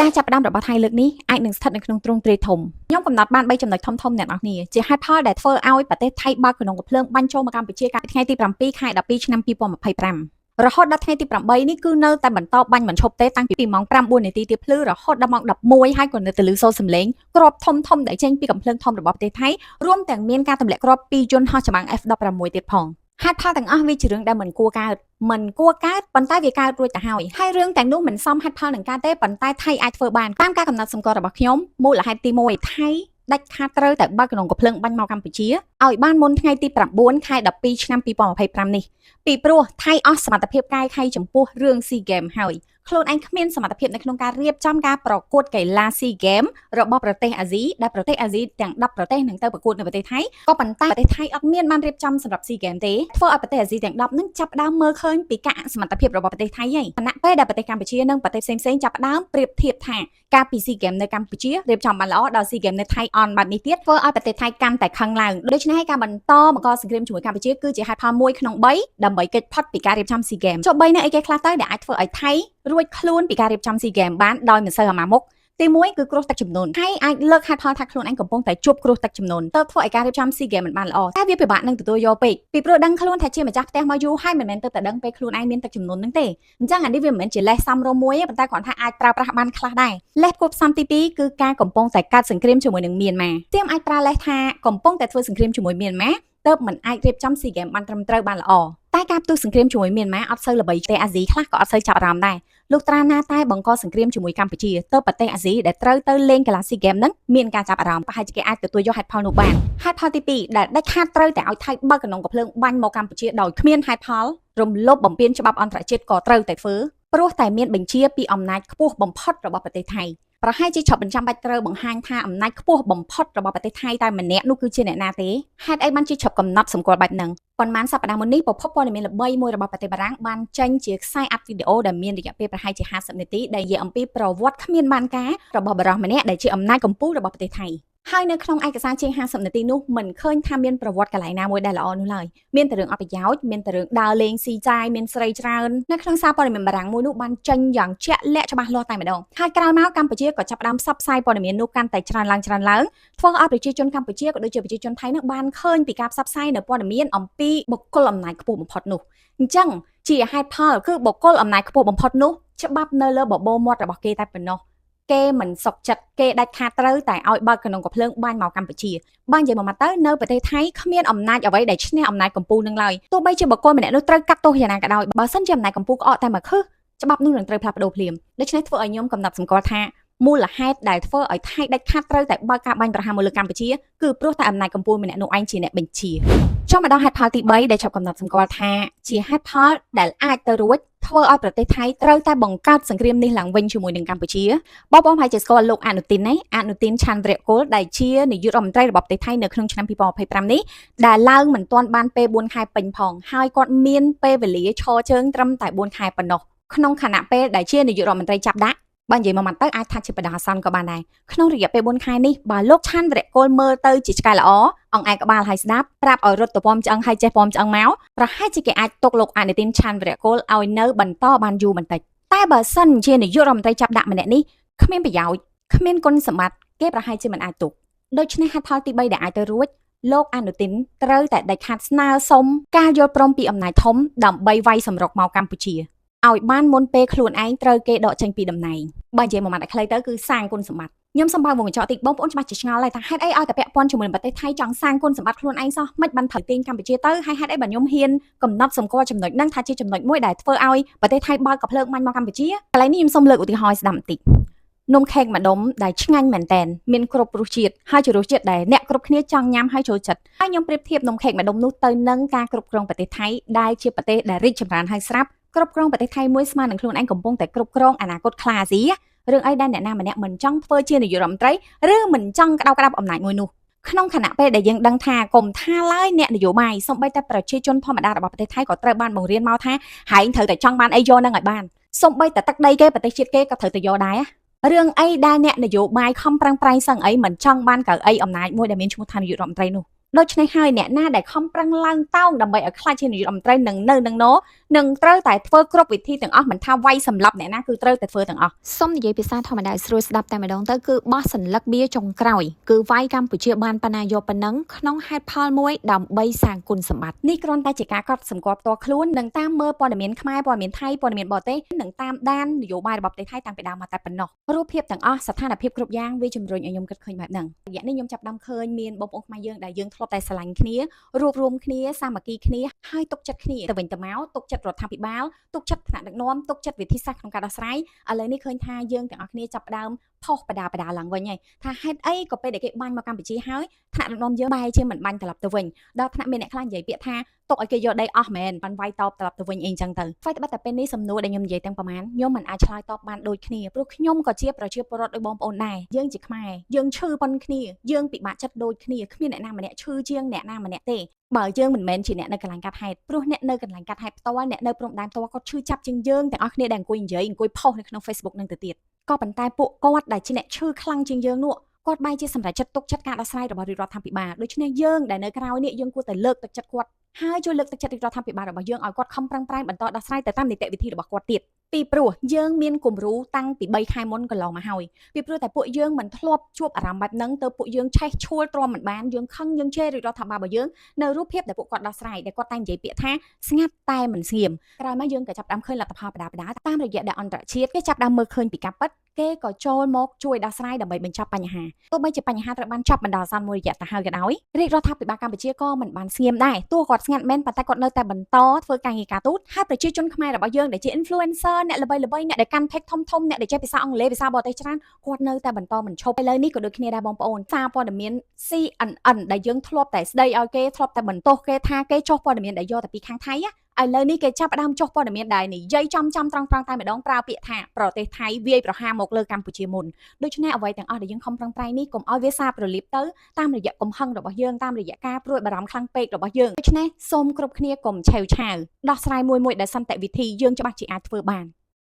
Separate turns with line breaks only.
ការចាប់ផ្ដើមរបស់ថៃលើកនេះអាចនឹងស្ថិតនៅក្នុងទ្រង់ទ្រាយធំខ្ញុំកំណត់បាន3ចំណុចធំៗអ្នកនរគ្នាជាហេតុផលដែលធ្វើឲ្យប្រទេសថៃបើកក្នុងកំភ្លើងបាញ់ចូលមកកម្ពុជាកាលពីថ្ងៃទី7ខែ12ឆ្នាំ2025រហូតដល់ថ្ងៃទី8នេះគឺនៅតែបន្តបាញ់មិនឈប់ទេតាំងពីម៉ោង9នាទីទៀបភ្លឺរហូតដល់ម៉ោង11ហើយក៏នៅតែលឺសូរសំឡេងគ្រាប់ធំដែលចេញពីកំភ្លើងធំរបស់ប្រទេសថៃរួមទាំងមានការទម្លាក់គ្រាប់ពីយន្តហោះចម្បាំង F16 ទៀតផងហេតុផលទាំងអស់វាជារឿងដែលមិនគួរកើតប៉ុន្តែវាកើតរួចទៅហើយរឿងទាំងនោះមិនសមហេតុផលនឹងកើតទេប៉ុន្តែថៃអាចធ្វើបានតាមការកំណត់សម្គាល់របស់ខ្ញុំមូលហេតុទី1ថៃដាច់ខាតត្រូវតែបើកក្នុងកំភ្លើងបាញ់មកកម្ពុជាឲ្យបានមុនថ្ងៃទី9ខែ12ឆ្នាំ2025នេះពីព្រោះថៃអស់សមត្ថភាពកាយខៃចំពោះរឿង SEA Games ហើយខ្លួនឯងគ្មានសមត្ថភាពនៅក្នុងការរៀបចំការប្រកួតកីឡា SEA Games របស់ប្រទេសអាស៊ីដែលប្រទេសអាស៊ីទាំង10ប្រទេសនឹងទៅប្រកួតនៅប្រទេសថៃក៏ប៉ុន្តែប្រទេសថៃអត់មានបានរៀបចំសម្រាប់ SEA Games ទេធ្វើឲ្យប្រទេសអាស៊ីទាំង10នឹងចាប់ផ្ដើមមើលឃើញពីការអសមត្ថភាពរបស់ប្រទេសថៃហើយខណៈពេលដែលប្រទេសកម្ពុជានិងប្រទេសផ្សេងៗចាប់ផ្ដើមប្រៀបធៀបថាការពី SEA Games នៅកម្ពុជារៀបចំបានល្អដល់ SEA Games នៅថៃអនបាត់នេះទៀតធ្វើឲ្យប្រទេសថៃកាន់តែខឹងឡើងដូច្នេះការបន្តបង្កសង្គ្រាមជាមួយកម្ពុជាគឺជាហេតុផលមួយក្នុង3ដើម្បីគេចផុតពីការរៀបចំ SEA Games ចុះ3នៅអីគេខ្លះទៅដែលអាចធ្វើឲ្យថៃរួចខ្លួនពីការរៀបចំ SEA Games បានដោយមិនសូវអាម៉ាមុខទី1គឺគ្រោះទឹកជំនន់ហើយអាចលើកហេតុផលថាខ្លួនឯងកំពុងតែជួបគ្រោះទឹកជំនន់ទៅធ្វើឲ្យការរៀបចំ SEA Games មិនបានល្អតែវាពិបាកនឹងទទួលយកពេកពីព្រោះដឹងខ្លួនថាជាម្ចាស់ផ្ទះមកយូរហើយមិនមែនទៅតែដឹងពេលខ្លួនឯងមានទឹកជំនន់នឹងទេអញ្ចឹងអានេះវាមិនមែនជាលេសសំរុំមួយទេប៉ុន្តែគ្រាន់ថាអាចប្រើប្រាស់បានខ្លះដែរលេសគួបផ្សំទី2គឺការកំពុងតែកាត់សង្គ្រាមជាមួយនឹងមីយ៉ាន់ម៉ាទៀមអាចប្រើលេសថាកំពុងតែធ្វើសង្គ្រាមជាមួយមីយ៉ាន់ម៉ាទើបមិនអាចរៀបចំ SEA Games បានត្រឹមត្រូវបានល្អតែការផ្ទុះសង្គ្រាមជាមួយមីយ៉ាន់ម៉ាអត់សូវល្បីទេអាស៊ីខ្លះក៏អត់សូវចាប់អារម្មណ៍ដែរលុះត្រាណាតែបង្កសង្គ្រាមជាមួយកម្ពុជាទៅប្រទេសអាស៊ីដែលត្រូវទៅលេងកីឡា SEA Games ហ្នឹងមានការចាប់អារម្មណ៍ប្រហែលជាគេអាចទទួលយកហេតុផលនោះបានហេតុផលទី2ដែលដាច់ខាតត្រូវតែឲ្យថៃបើកក្នុងកំភ្លើងបាញ់មកកម្ពុជាដោយគ្មានហេតុផលរំលោភបំពានច្បាប់អន្តរជាតិក៏ត្រូវតែធ្វើព្រោះតែមានបញ្ជាពីអំណាចខ្ពស់បំផុតរបស់ប្រទេសថៃប្រហែលជាឈប់បញ្ចាំបាច់ត្រូវបង្ហាញថាអំណាចខ្ពស់បំផុតរបស់ប្រទេសថៃតែម្នាក់នោះគឺជាអ្នកណាទេហេតុអីបានជាឈប់កំណត់សម្គាល់បែបហ្នឹងប៉ុន្មានសប្តាហ៍មុននេះប្រភពព័ត៌មានល្បីមួយរបស់ប្រទេសបារាំងបានចេញជាខ្សែអាត់វីដេអូដែលមានរយៈពេលប្រហែលជា50នាទីដែលនិយាយអំពីប្រវត្តិគ្មានបានការរបស់បរិសម្នាក់ដែលជាអំណាចកំពូលរបស់ប្រទេសថៃហើយនៅក្នុងឯកសារជាង50នាទីនោះមិនឃើញថាមានប្រវត្តិកន្លែងណាមួយដែលល្អនោះឡើយមានតែរឿងអបិយោជមានតែរឿងដើរលេងស៊ីចាយមានស្រីច្រើននៅក្នុងសារព័ត៌មានបារាំងមួយនោះបានចេញយ៉ាងជាក់លាក់ច្បាស់លាស់តែម្ដងហើយក្រោយមកកម្ពុជាក៏ចាប់ផ្ដើមផ្សព្វផ្សាយព័ត៌មាននោះកាន់តែច្រើនឡើងធ្វើឲ្យប្រជាជនកម្ពុជាក៏ដូចជាប្រជាជនថៃនោះបានឃើញពីការផ្សព្វផ្សាយនៅព័ត៌មានអំពីបុគ្គលអំណាចខ្ពស់បំផុតនោះអញ្ចឹងជាហេតុផលគឺបុគ្គលអំណាចខ្ពស់បំផុតនោះច្បាប់នៅលើបបោមាត់របស់គេតែប៉ុណ្ណោះគេមិនសុខចិត្តគេដាច់ខាតត្រូវតែឲ្យបើកក្នុងកំភ្លើងបាញ់មកកម្ពុជាបាននិយាយមកទៅនៅប្រទេសថៃគ្មានអំណាចអ្វីដែលឈ្នះអំណាចកម្ពុជានឹងឡើយទោះបីជាបុគ្គលម្នាក់នោះត្រូវកាត់ទោសយ៉ាងណាក៏ដោយបើសិនជាអំណាចកម្ពុជាក្អកតែមួយខឹសច្បាប់នោះនឹងត្រូវផ្លាស់ប្ដូរភ្លាមដូច្នេះធ្វើឲ្យខ្ញុំកំណត់សម្គាល់ថាមូលហេតុដែលធ្វើឲ្យថៃដាច់ខាតត្រូវតែបើកការបាញ់ប្រហារមកលើកម្ពុជាគឺព្រោះតែអំណាចកម្ពុជាម្នាក់នោះឯងជាអ្នកបញ្ជាចុះមកដល់ហេតុផលទី3ដែលចាប់កំណត់សម្គាល់ថាជាហេតុផលដែលអាចទៅរួចធ្វើឲ្យប្រទេសថៃត្រូវតែបង្កើតសង្គ្រាមនេះឡើងវិញជាមួយនឹងកម្ពុជាបងប្អូនហើយជាស្គាល់លោកអនុទីនណាអនុទីនឆាន់រៈកុលដែលជានាយករដ្ឋមន្ត្រីរបស់ប្រទេសថៃនៅក្នុងឆ្នាំ2025នេះដែលឡើងមិនទាន់បានពេល4ខែពេញផងហើយគាត់មានពេលវេលាឈរជើងត្រឹមតែ4ខែប៉ុណ្ណោះក្នុងខណៈពេលដែលជានាយករដ្ឋមន្ត្រីចាប់ដាក់បើនិយាយមកទៅអាចថាជាបដិអាសន្នក៏បានដែរក្នុងរយៈពេល4ខែនេះបើលោកឆាន់រៈកុលមើលទៅជាឆ្កែល្អអង្អែក្បាលហើយស្ដាប់ប្រាប់ឲ្យរត់ទៅពំឆ្អឹងហើយចេះពំឆ្អឹងមកប្រហែលជាគេអាចទុកលោកអនុទីនឆាន់រៈកុលឲ្យនៅបន្តបានយូរបន្តិចតែបើសិនជានាយករដ្ឋមន្ត្រីចាប់ដាក់ម្នាក់នេះគ្មានប្រយោជន៍គ្មានគុណសម្បត្តិគេប្រហែលជាមិនអាចទុកដូច្នេះហេតុផលទី3ដែលអាចទៅរួចលោកអនុទីនត្រូវតែដាច់ខាតស្នើសុំការយល់ព្រមពីអំណាចធំដើម្បីវាយសម្រុកមកកម្ពុជាឲ្យបានមុនពេលខ្លួនឯងត្រូវគេដកចេញពីតំណែងបើនិយាយមួយម៉ាត់ឲ្យខ្លីទៅគឺសាងគុណសម្បត្តិខ្ញុំសូមបើវងកញ្ចក់តិចបងប្អូនច្បាស់ជាឆ្ងល់ហើយថាហេតុអីឲ្យតែពាក់ព័ន្ធជាមួយនឹងប្រទេសថៃចង់សាងគុណសម្បត្តិខ្លួនឯងសោះមិនបានត្រូវទាញកម្ពុជាទៅហើយហេតុអីបើខ្ញុំហ៊ានកំណត់សម្គាល់ចំណុចហ្នឹងថាជាចំណុចមួយដែលធ្វើឲ្យប្រទេសថៃបើកកំភ្លើងបាញ់មកកម្ពុជាកន្លែងនេះខ្ញុំសូមលើកឧទាហរណ៍ស្ដាប់បន្តិចនំខេកម្ដុំដែលឆ្ងាញ់មែនតែនមានគ្រប់រសជាតិហើយជារសជាតិដែលអ្នកគ្រប់គ្នាចង់ញ៉ាំហើយចូលចិត្តហើយខ្ញុំប្រៀបធៀបនំខេកម្ដុំនោះទៅនឹងការគ្រប់គ្រងប្រទេសថៃដែលជាប្រទេសដែលរីកចម្រើនហើយស្រាប់គ្រប់គ្រងប្រទេសថៃមួយស្មើនឹងខ្លួនឯងកំពុងតែគ្រប់គ្រងអនាគតខ្លាអាស៊ីរឿងអីដែលអ្នកណាម្នាក់មិនចង់ធ្វើជានាយករដ្ឋមន្ត្រីឬមិនចង់ក្តោបក្តាប់អំណាចមួយនោះក្នុងខណៈពេលដែលយើងដឹងថាកុំថាឡើយអ្នកនយោបាយសូម្បីតែប្រជាជនធម្មតារបស់ប្រទេសថៃក៏ត្រូវបានបង្រៀនមកថាហែងត្រូវតែចង់បានអីយកនឹងឲ្យបានសូម្បីតែទឹកដីគេប្រទេសជាតិគេក៏ត្រូវតែយកដែររឿងអីដែលអ្នកនយោបាយខំប្រឹងប្រែងសឹងអីមិនចង់បានកៅអីអំណាចមួយដែលមានឈ្មោះថានាយករដ្ឋមន្ត្រីនោះដូច្នេះហើយអ្នកណាដែលខំប្រឹងឡើងតោងដើម្បីឲ្យខ្លាចជានាយករដ្ឋមន្ត្រីនឹងនៅនឹងណ នឹងត្រូវតែធ្វើគ្រប់វិធីទាំងអស់មិនថាវាយសម្លាប់អ្នកណាគឺត្រូវតែធ្វើទាំងអស់សូមនិយាយភាសាធម្មតាស្រួលស្ដាប់តែម្ដងទៅគឺបោះសន្លឹកបៀចុងក្រោយគឺវាយកម្ពុជាបានប៉ុណ្ណាយកប៉ុណ្ណឹងក្នុងហេតុផលមួយដើម្បីសាងគុណសម្បត្តិនេះគ្រាន់តែជាការកត់សម្គាល់ផ្ទាល់ខ្លួននិងតាមមើលព័ត៌មានខ្មែរព័ត៌មានថៃព័ត៌មានបរទេសនិងតាមដាននយោបាយរបស់ប្រទេសថៃតាំងពីដើមមកតែប៉ុណ្ណោះរូបភាពទាំងអស់ស្ថានភាពគ្រប់យ៉ាងវាជំរុញឲ្យខ្ញុំគិតឃើញបែបហ្នឹងរយៈនេះខ្ញុំចាប់ផ្ដើមឃើញមានបងប្អូនខ្មែរយើងដែលយើងធ្លាប់តែស្រឡាញ់គ្នារួបរวมគ្នាសាមគ្គីគ្នាហើយទុកចិត្តគ្នាទៅវិញទៅមកទុកចិត្តរដ្ឋាភិបាលទុកចិត្តថ្នាក់ដឹកនាំទុកចិត្តវិធីសាស្ត្រក្នុងការដោះស្រាយឥឡូវនេះឃើញថាយើងទាំងអស់គ្នាចាប់ផ្ដើមផុសបដាឡើងវិញហើយថាហេតុអីក៏ពេលដែលគេបាញ់មកកម្ពុជាហើយថ្នាក់ដឹកនាំយើងបែរជាមិនបាញ់ត្រឡប់ទៅវិញដល់ថ្នាក់មានអ្នកខ្លះនិយាយពាក្យថាទុកឲ្យគេយកដីអស់មែនបានវាយតបត្រឡប់ទៅវិញអីចឹងទៅហ្វៃត្បិតតែពេលនេះសំណួរដែលខ្ញុំនិយាយទាំងប្រមាណខ្ញុំមិនអាចឆ្លើយតបបានដូចគ្នាព្រោះខ្ញុំក៏ជាប្រជាពលរដ្ឋដូចបងប្អូនដែរយើងជាខ្មែរយើងឈឺប៉ុនគ្នាយើងពិបាកចិត្តដូចគ្នាគ្មានអ្នកណាម្នាក់ឈឺជាងអ្នកណាម្នាក់ទេបើយើងមិនមែនជាអ្នកនៅកន្លែងកាត់ហេតុព្រោះអ្នកនៅកន្លែងកាត់ហេតុផ្ទាល់អ្នកនៅព្រំដែនផ្ទាល់គាត់ឈឺចាប់ជាងយើងទាំងអស់គ្នាដែលអង្គុយនិយាយអង្គុយផុសនៅក្នុង Facebook នឹងទៅទៀតក៏ប៉ុន្តែពួកគាត់ដែលជាអ្នកឈឺខ្លាំងជាងយើងនោះគាត់បែរជាសម្រេចចិត្តទុកចិត្តការដោះស្រាយរបស់រដ្ឋាភិបាលដូច្នេះយើងដែលនៅក្រៅនេះយើងគួរតែលើកទឹកចិត្តគាត់ហើយជួយលើកទឹកចិត្តរដ្ឋាភិបាលរបស់យើងឲ្យគាត់ខំប្រឹងប្រែងបន្តដោះស្រាយទៅតាមនីតិវិធីរបស់គាត់ទៀតពីព្រោះយើងមានគំរូតាំងពី3ខែមុនកន្លងមកហើយពីព្រោះតែពួកយើងមិនធ្លាប់ជួបអារម្មណ៍បែបហ្នឹងទៅពួកយើងឆេះឈួលទ្រាំមិនបានយើងខឹងយើងជេររដ្ឋាភិបាលរបស់យើងនៅរូបភាពដែលពួកគាត់ដោះស្រាយដែលគាត់តែនិយាយពាក្យថាស្ងាត់តែមិនស្ងៀមក្រោយមកយើងក៏ចាប់ផ្ដើមឃើញលទ្ធផលបដាតាមរយៈដែលអន្តរជាតិគេចាប់ផ្ដើមមើលឃើញពីការពិតគេក៏ចូលមកជួយដោះស្រាយដើម្បីបញ្ចប់បញ្ហាទោះបីជាបញ្ហាត្រូវបានចាប់បណ្ដោះអាសន្នមួយរយៈទៅហើយក៏ដោយរាជរដ្ឋាភិបាលកម្ពុជាក៏មិនបានស្ងៀមដែរទោះគាត់ស្ងាត់មែនប៉ុន្តែគាត់នៅតែបន្តធ្វើការងារការទូតហើយប្រជាជនខ្មែររបស់យើងដែលជា influencer អ្នកល្បីៗអ្នកដែលកាន់ page ធំៗអ្នកដែលចេះភាសាអង់គ្លេសភាសាបរទេសច្រើនគាត់នៅតែបន្តមិនឈប់ឥឡូវនេះក៏ដូចគ្នាដែរបងប្អូនសារព័ត៌មាន CNN ដែលយើងធ្លាប់តែស្ដីឲ្យគេធ្លាប់តែបន្ទោសគេថាគេចុះព័ត៌មានដែលយកតែពីខាងថៃឥឡូវនេះគេចាប់ផ្ដើមចុះព័ត៌មានដែលនិយាយចំត្រង់តែម្ដងប្រើពាក្យថាប្រទេសថៃវាយប្រហារមកលើកម្ពុជាមុនដូច្នេះអ្វីទាំងអស់ដែលយើងខំប្រឹងប្រែងនេះកុំឲ្យវាសារប្រលៀបទៅតាមរយៈកំហឹងរបស់យើងតាមរយៈការព្រួយបារម្ភខ្លាំងពេករបស់យើងដូច្នេះសូមគ្រប់គ្នាកុំឆេវឆាវដោះស្រាយមួយដែលសន្តិវិធីយើងច្បាស់ជាអាចធ្វើបាន